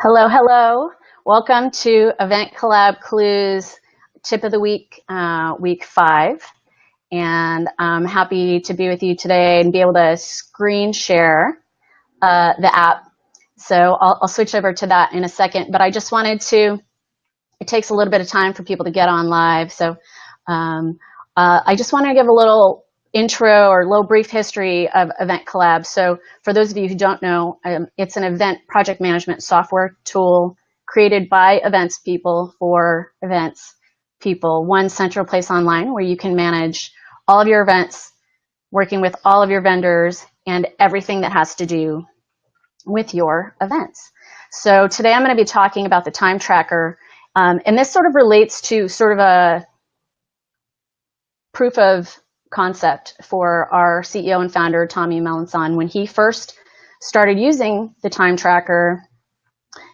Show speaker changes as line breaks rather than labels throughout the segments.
Hello, hello. Welcome to EventCollab Clues Tip of the Week, Week 5. And I'm happy to be with you today and be able to screen share the app. So I'll switch over to that in a second, but I just wanted to, it takes a little bit of time for people to get on live. So I just want to give a little intro or little brief history of EventCollab. So for those of you who don't know, it's an event project management software tool created by events people for events people. One central place online where you can manage all of your events, working with all of your vendors and everything that has to do with your events. So today I'm going to be talking about the time tracker. And this sort of relates to sort of a proof of concept for our CEO and founder, Tommy Melanson, when he first started using the time tracker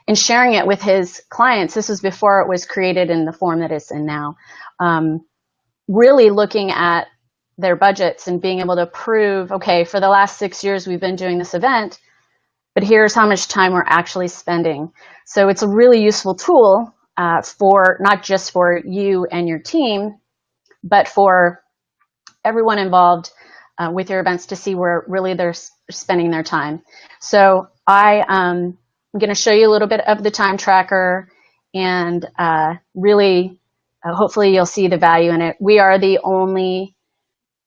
and sharing it with his clients. This was before it was created in the form that it's in now. Really looking at their budgets and being able to prove, okay, for the last 6 years, we've been doing this event, but here's how much time we're actually spending. So it's a really useful tool for not just for you and your team, but for everyone involved with your events to see where really they're spending their time. So I'm going to show you a little bit of the time tracker and really, hopefully you'll see the value in it. We are the only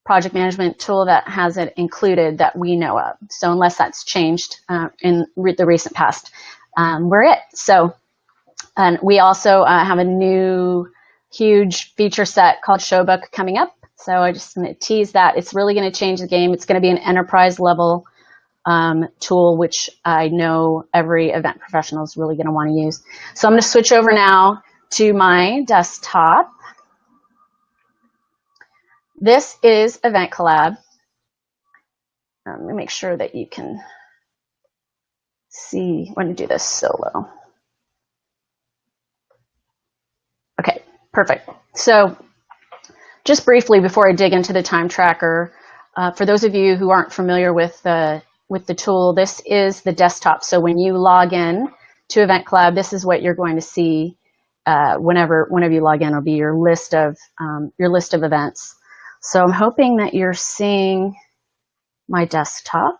project management tool that has it included that we know of. So unless that's changed in the recent past, we're it. So, and we also have a new huge feature set called Showbook coming up. So I just going to tease that. It's really going to change the game. It's going to be an enterprise level tool, which I know every event professional is really going to want to use. So I'm going to switch over now to my desktop. This is EventCollab. Let me make sure that you can see. I'm going to do this solo. Okay, perfect. So just briefly before I dig into the time tracker, for those of you who aren't familiar with the tool, this is the desktop. So when you log in to EventCollab, this is what you're going to see whenever you log in. It'll be your list of events. So I'm hoping that you're seeing my desktop.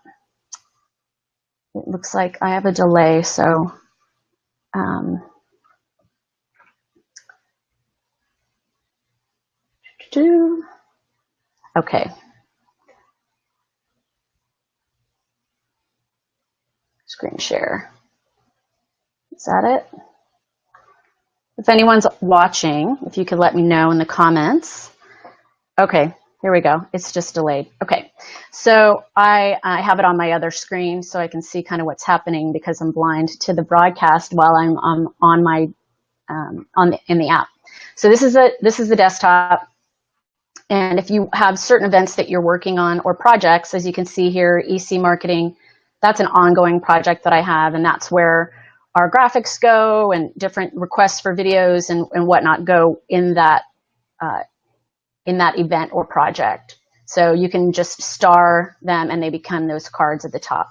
It looks like I have a delay, so okay. Screen share. Is that it? If anyone's watching, if you could let me know in the comments. Okay, here we go. It's just delayed. Okay, so I have it on my other screen so I can see kind of what's happening because I'm blind to the broadcast while I'm on my in the app. So this is the desktop. And if you have certain events that you're working on or projects, as you can see here, EC marketing, that's an ongoing project that I have, and that's where our graphics go and different requests for videos and whatnot go in that event or project. So you can just star them and they become those cards at the top.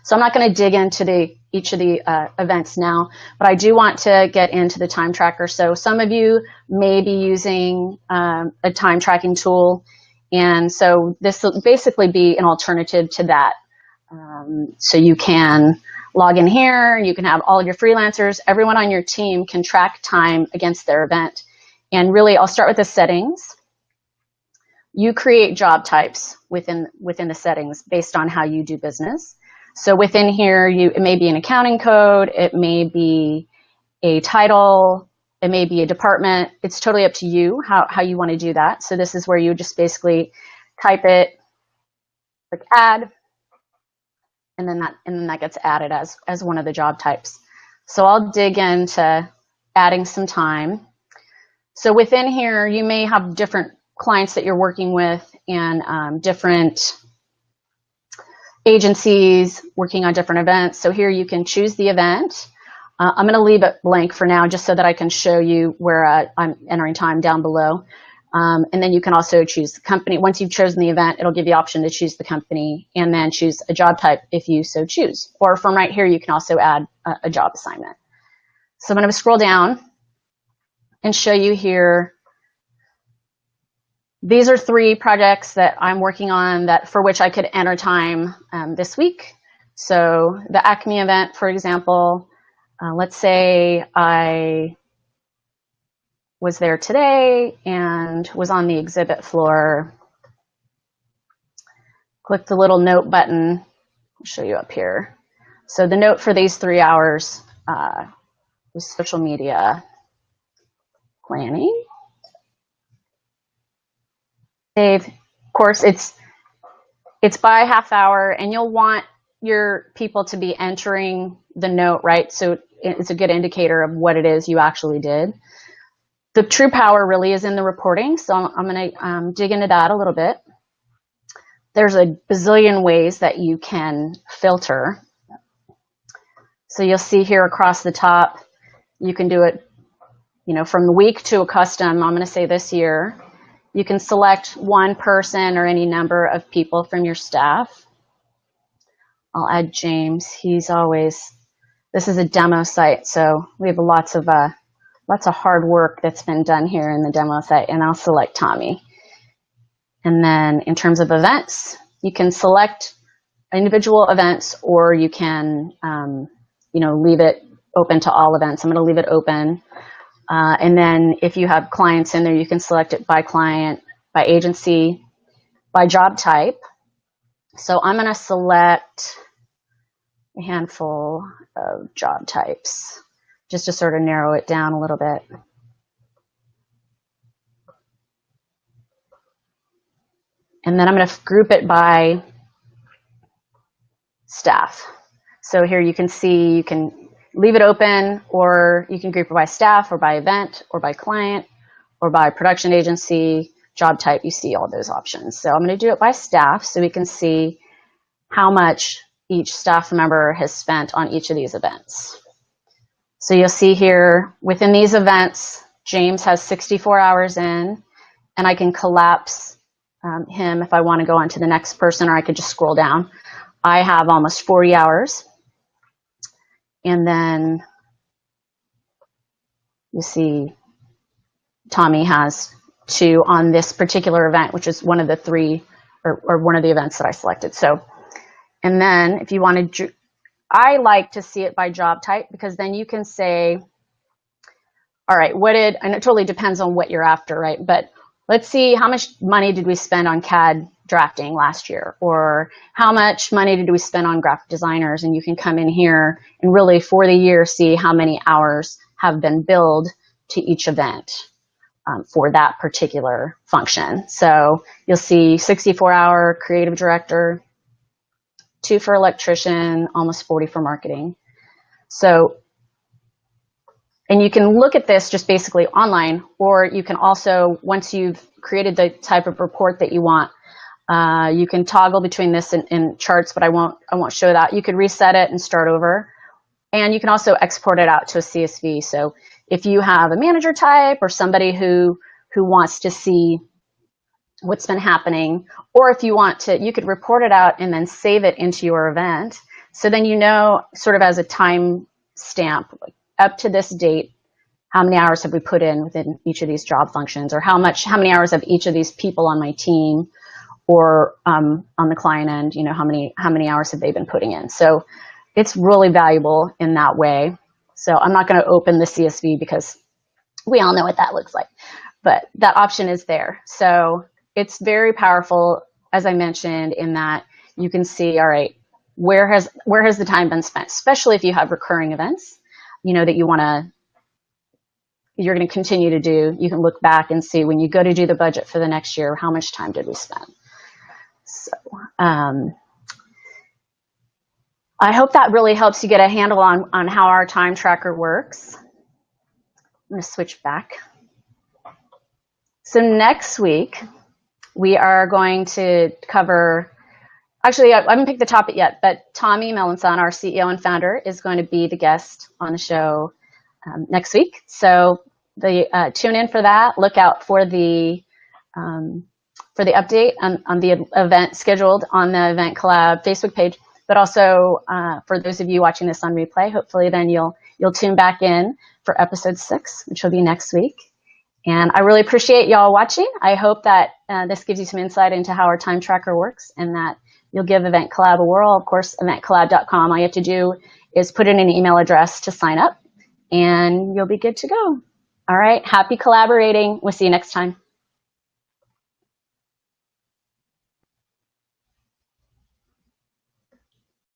So I'm not going to dig into each of the events now, but I do want to get into the time tracker. So some of you may be using a time tracking tool, and so this will basically be an alternative to that. So you can log in here, you can have all of your freelancers, everyone on your team can track time against their event. And really, I'll start with the settings. You create job types within the settings based on how you do business. So within here, it may be an accounting code, it may be a title, it may be a department. It's totally up to you how you want to do that. So this is where you just basically type it, click add, and then that gets added as one of the job types. So I'll dig into adding some time. So within here, you may have different clients that you're working with and different agencies working on different events. So here you can choose the event. I'm going to leave it blank for now just so that I can show you where I'm entering time down below. And then you can also choose the company. Once you've chosen the event, it'll give you the option to choose the company and then choose a job type if you so choose. Or from right here, you can also add a job assignment. So I'm going to scroll down and show you here. These are 3 projects that I'm working on for which I could enter time this week. So the Acme event, for example, let's say I was there today and was on the exhibit floor. Click the little note button. I'll show you up here. So the note for these 3 hours was social media planning. Save. Of course, it's by half hour, and you'll want your people to be entering the note, right? So it's a good indicator of what it is you actually did. The true power really is in the reporting, so I'm going to dig into that a little bit. There's a bazillion ways that you can filter. So you'll see here across the top, you can do it, from the week to a custom. I'm going to say this year. You can select one person or any number of people from your staff. I'll add James. This is a demo site, so we have lots of hard work that's been done here in the demo site, and I'll select Tommy. And then in terms of events, you can select individual events, or you can, leave it open to all events. I'm going to leave it open. And then if you have clients in there, you can select it by client, by agency, by job type. So I'm going to select a handful of job types just to sort of narrow it down a little bit. And then I'm going to group it by staff. So here you can see, you can leave it open, or you can group it by staff, or by event, or by client, or by production agency, job type. You see all those options. So I'm going to do it by staff so we can see how much each staff member has spent on each of these events. So you'll see here within these events, James has 64 hours in, and I can collapse him if I want to go on to the next person, or I could just scroll down. I have almost 40 hours. And then you see Tommy has 2 on this particular event, which is one of the 3 or one of the events that I selected. So, and then if you want to, I like to see it by job type, because then you can say, all right, and it totally depends on what you're after, right? But let's see, how much money did we spend on CAD drafting last year? Or how much money did we spend on graphic designers? And you can come in here and really for the year see how many hours have been billed to each event for that particular function. So you'll see 64-hour creative director, 2 for electrician, almost 40 for marketing. So, and you can look at this just basically online, or you can also, once you've created the type of report that you want, you can toggle between this and charts, but I won't show that. You could reset it and start over. And you can also export it out to a CSV. So if you have a manager type or somebody who wants to see what's been happening, or if you want to, you could report it out and then save it into your event. So then you know, sort of as a time stamp, like up to this date, how many hours have we put in within each of these job functions, or how many hours have each of these people on my team or on the client end, how many hours have they been putting in. So it's really valuable in that way. So I'm not going to open the CSV because we all know what that looks like, but that option is there. So it's very powerful, as I mentioned, in that you can see, all right, where has the time been spent, especially if you have recurring events, that you're going to continue to do. You can look back and see when you go to do the budget for the next year, how much time did we spend? So I hope that really helps you get a handle on how our time tracker works. I'm going to switch back. So next week, we are going to cover, actually, I haven't picked the topic yet, but Tommy Melanson, our CEO and founder, is going to be the guest on the show next week. So tune in for that. Look out for the for the update on the event scheduled on the EventCollab Facebook page, but also for those of you watching this on replay, hopefully then you'll tune back in for episode 6, which will be next week. And I really appreciate y'all watching. I hope that this gives you some insight into how our time tracker works and that you'll give EventCollab a whirl. Of course, eventcollab.com. All you have to do is put in an email address to sign up and you'll be good to go. All right. Happy collaborating. We'll see you next time.